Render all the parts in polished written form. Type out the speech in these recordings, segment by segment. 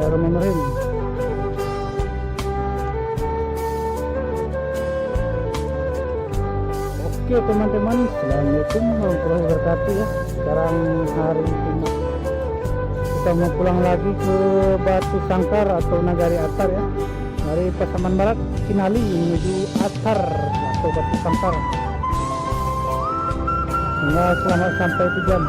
Bismillahirrahmanirrahim. Oke teman-teman, assalamualaikum warahmatullahi wabarakatuh ya. Sekarang hari Jumat, kita mau pulang lagi ke Batu Sangkar atau Nagari Atar ya, dari Pasaman Barat Kinali menuju Atar atau Batu Sangkar. Enggak selama sampai 1 jam.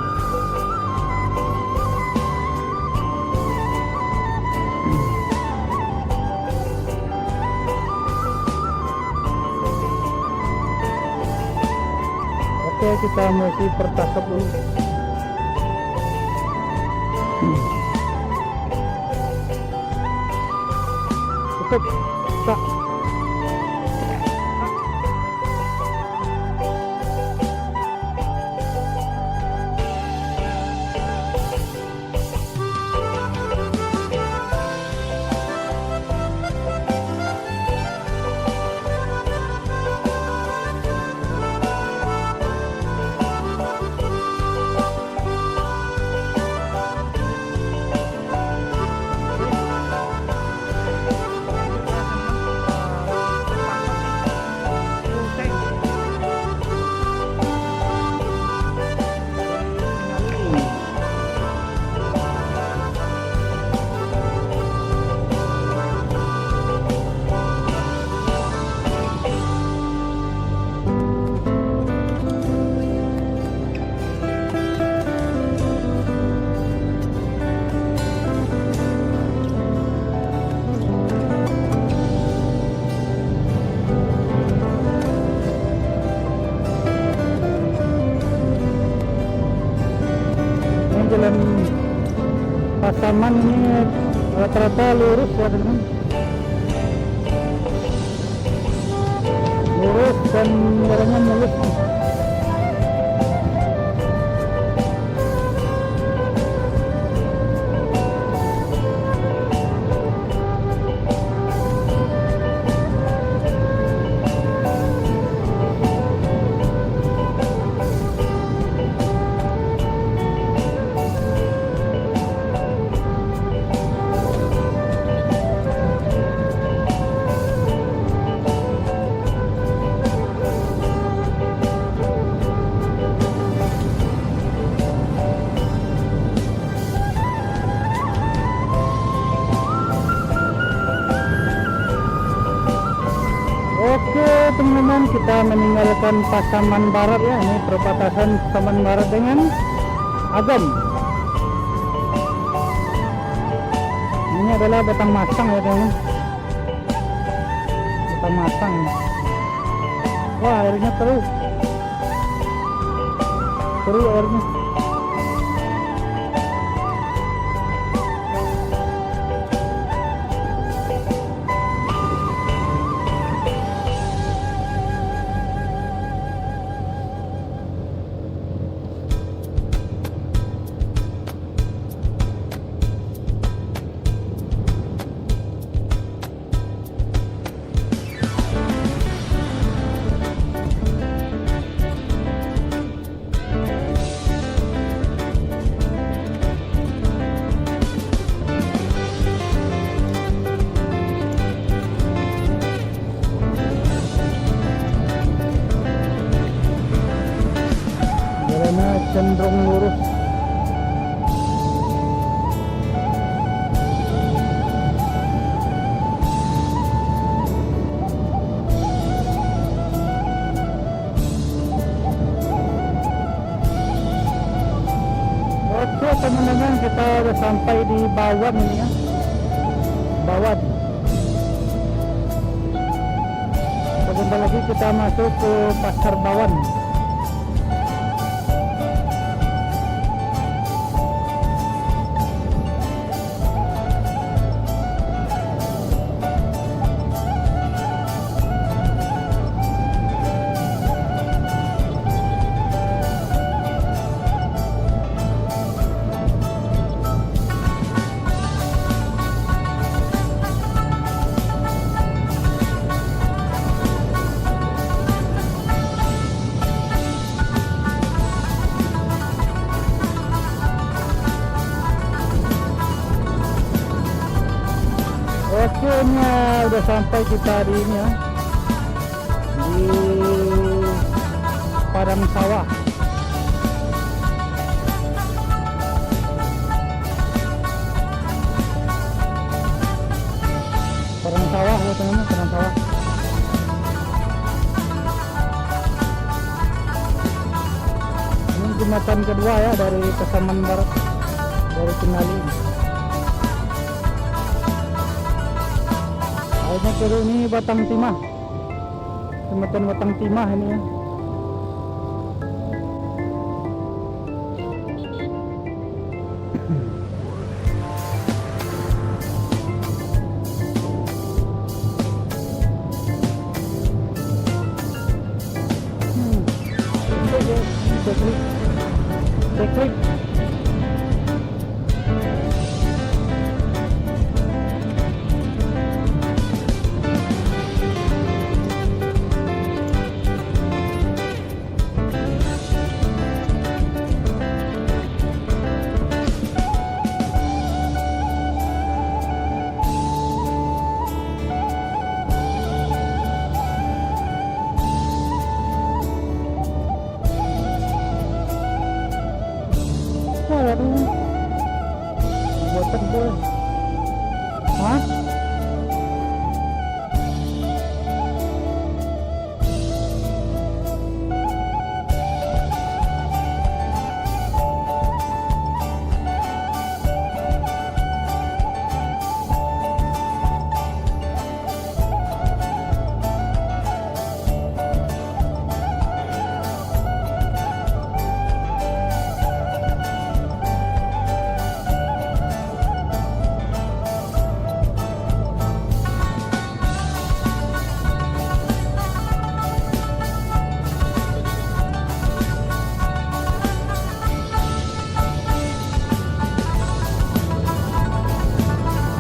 Oke, kita mesti pertasop dulu. Tutup, Kak. Jalan Pasaman ini rata-rata lurus ya teman-teman, lurus dan jalannya mulus. Oke teman-teman, kita meninggalkan Pasaman Barat ya. Ini perbatasan Pasaman Barat dengan Agam. Ini adalah Batang Masang ya teman-teman, Batang Masang. Wah, airnya terus airnya. Cenderung lurus. Oke teman-teman, kita udah sampai di Bawan ini ya, Bawan. Sebentar lagi kita masuk ke Pasar Bawan. akhirnya udah sampai kita di ini ya, di padang sawah. Padang sawah ya teman-teman, padang sawah. Ini jembatan kedua ya dari Pasaman Barat, dari Kenali. Akhirnya ke ini Batang Timah, jembatan Batang Timah ini ya. Teknik. Aduh, buatan gue. Hah?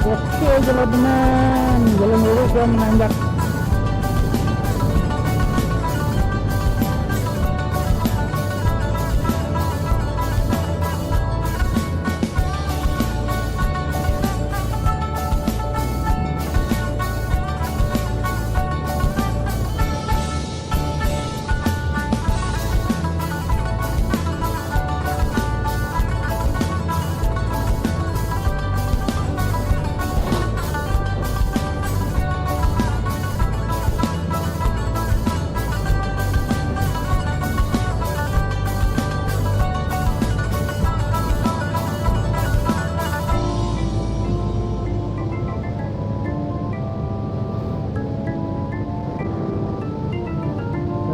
Oke, jalan dengan jalan lurus yang menanjak.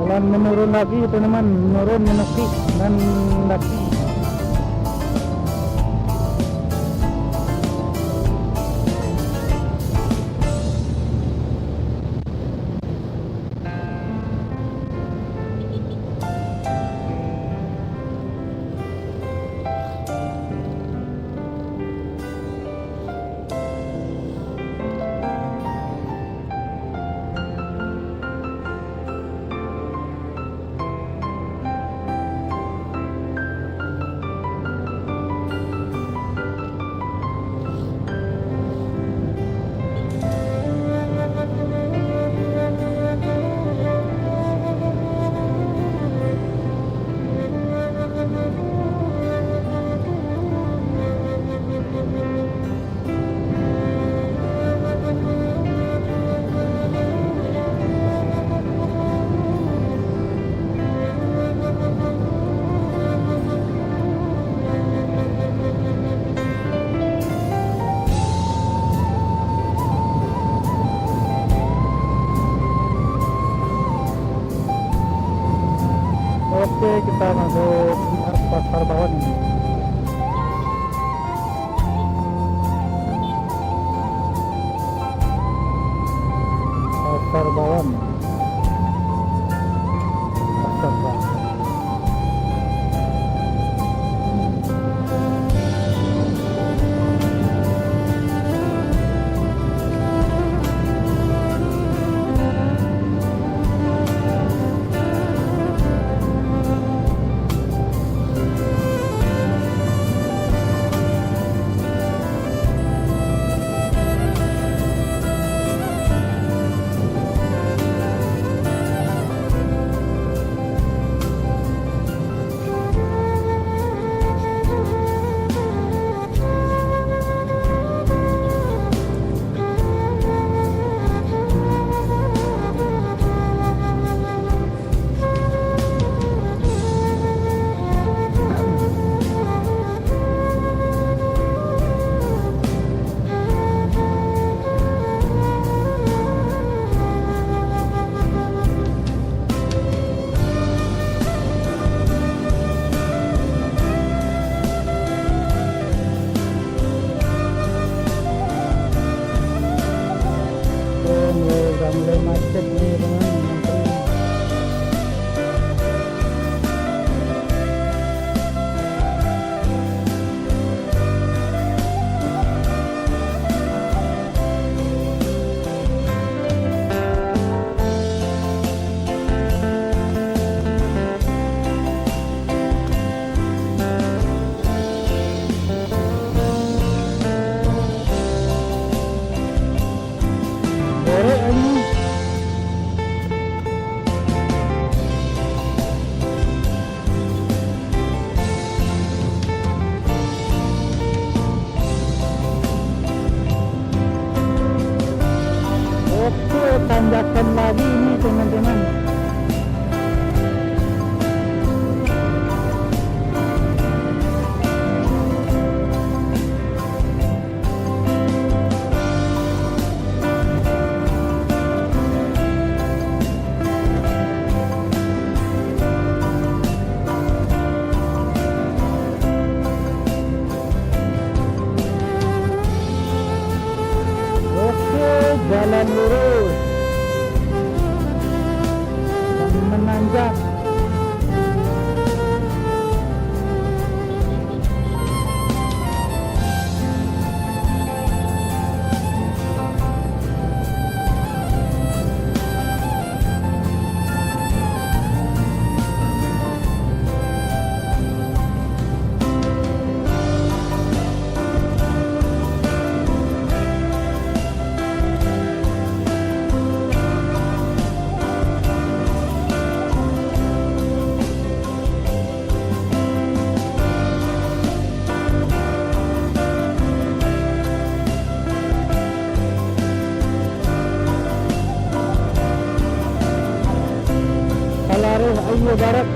Jalan menurun lagi teman-teman, menurun meneki dan mendaki. Oke, kita masuk pasar bawah ini. Pasar bawah. Pasar bawah. jalan lurus dan menanjak. Salaruh Ayu Barat.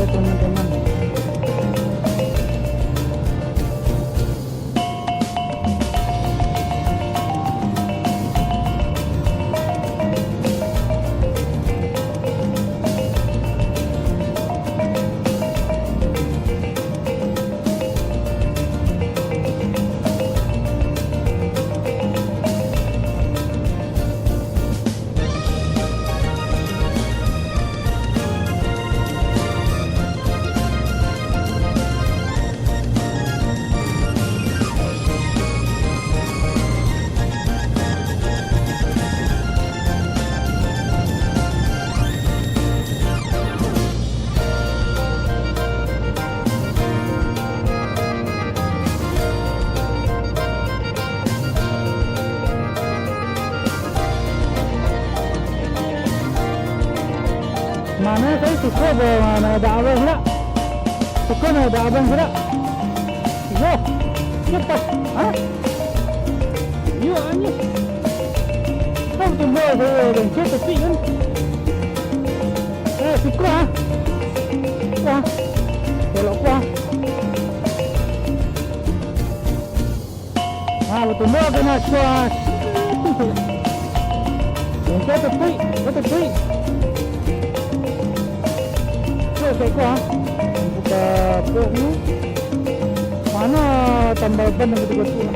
Teman-teman. Mana saya suka mana ada abang tidak? Suka ada abang tidak? Yo, cepat, ah? Yo ani. Kau tu boleh dan cepat sih kan? Suka ah? Wah, kalau wah. Betul boleh kena suas. Yang cepat sih, betul sih. Kayak gua buka pokoknya mana tambal ban yang betul-betul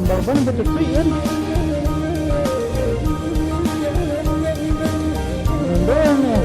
Ban betul kan? Doang ya.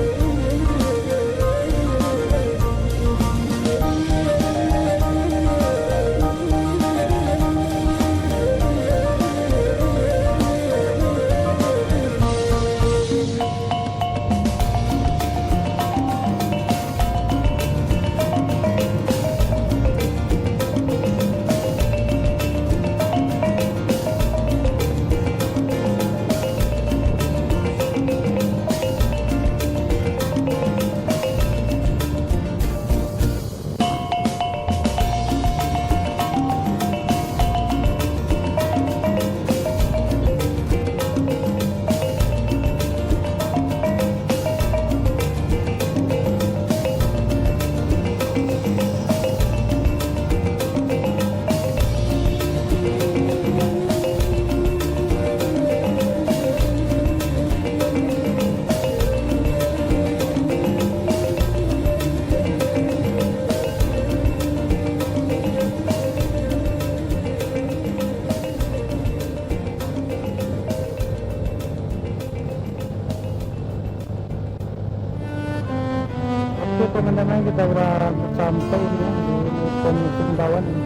Oke teman-teman, kita udah sampai ini ya, di Pemusim Bawan ini.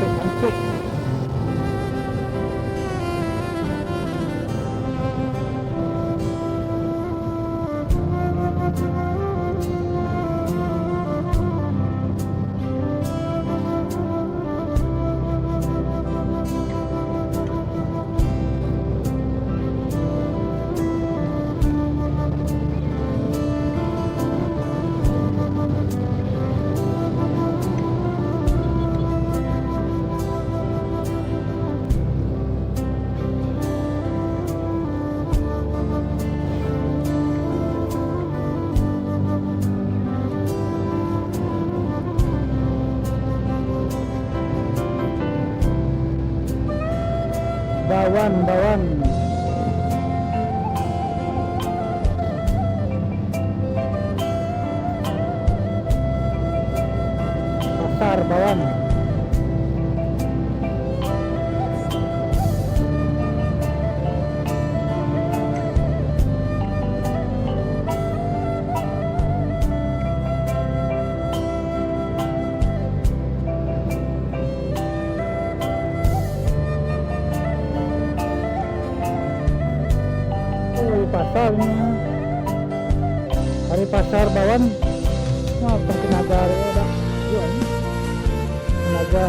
Antik. Bawan. Pasar Bawan. Pasarnya hari pasar Bawan. Wah, tenaga ada tenaga.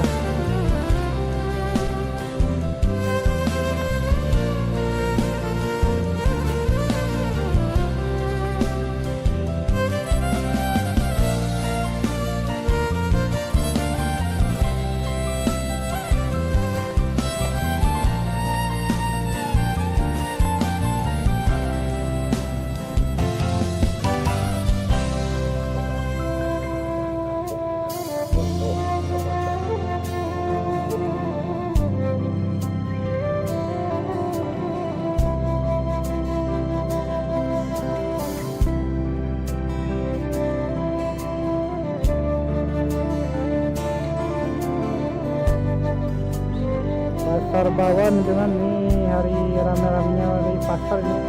Pasar Bawan dengan nih hari rame-ramenya di pasar ini.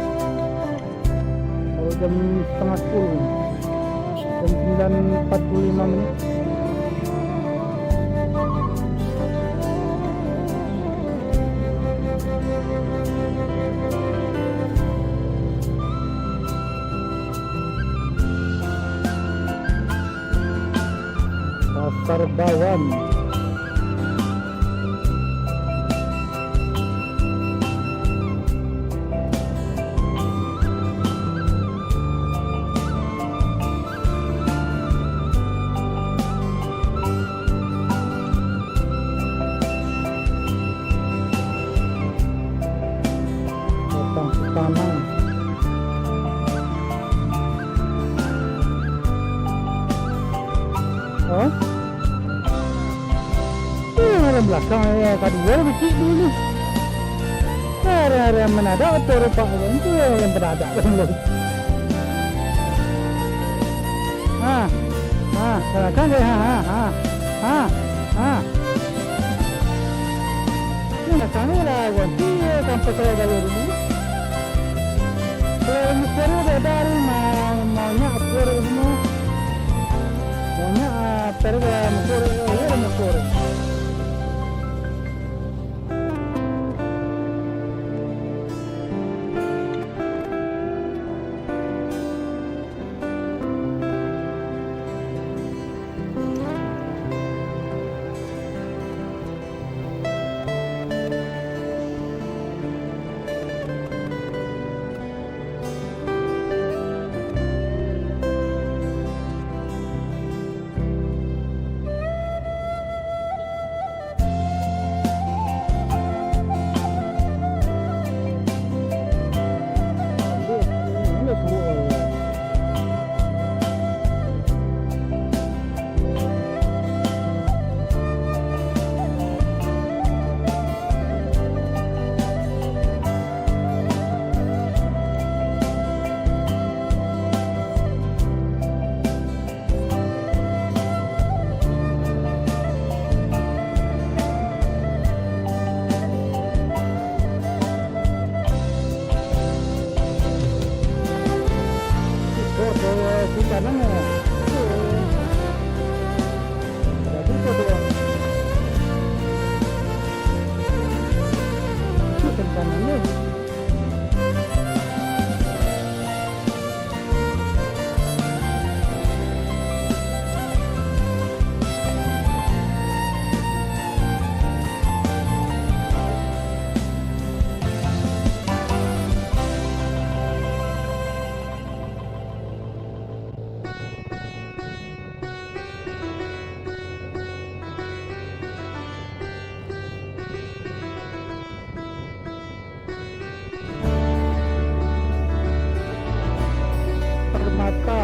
Baru jam setengah 10, jam 9.45. Pasar Bawan. Tanah. Oh? Ada belakang ya tadi gua kecil dulu. Hari-hari yang mendadak betul rupa itu yang mendadak dulu. Silakan deh. guanti tanpa saya bayar ini. Kalau mukore dari maunya mukore ini, maunya perga mukore ya mukore. Karena jadi kedua itu rencananya permata.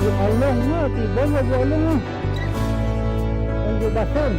Di Along na, tibon na di Along na. Ang di Bason.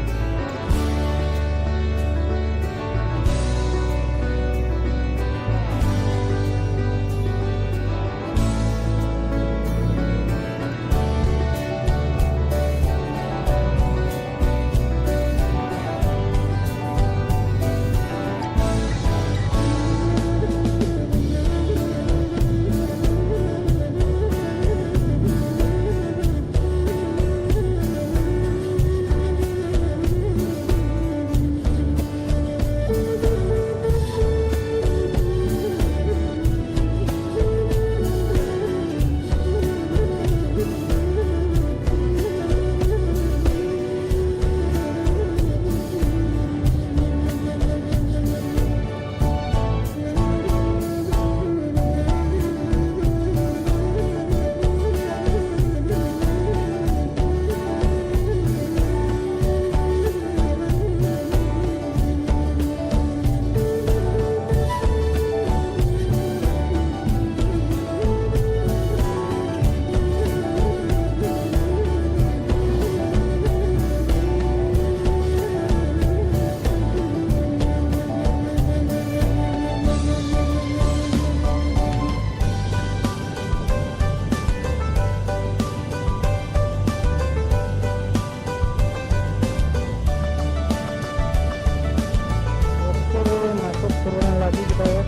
Turunan lagi kita ya,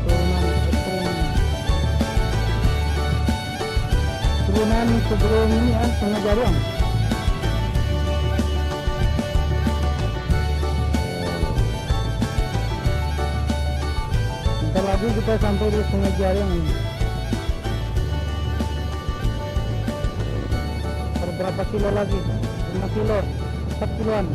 turunan sebelum ini ya, Sungai Jarang. Bentar lagi kita sampai di Sungai Jarang ini. Berapa kilo lagi? 5 kilo, 4 kiloan.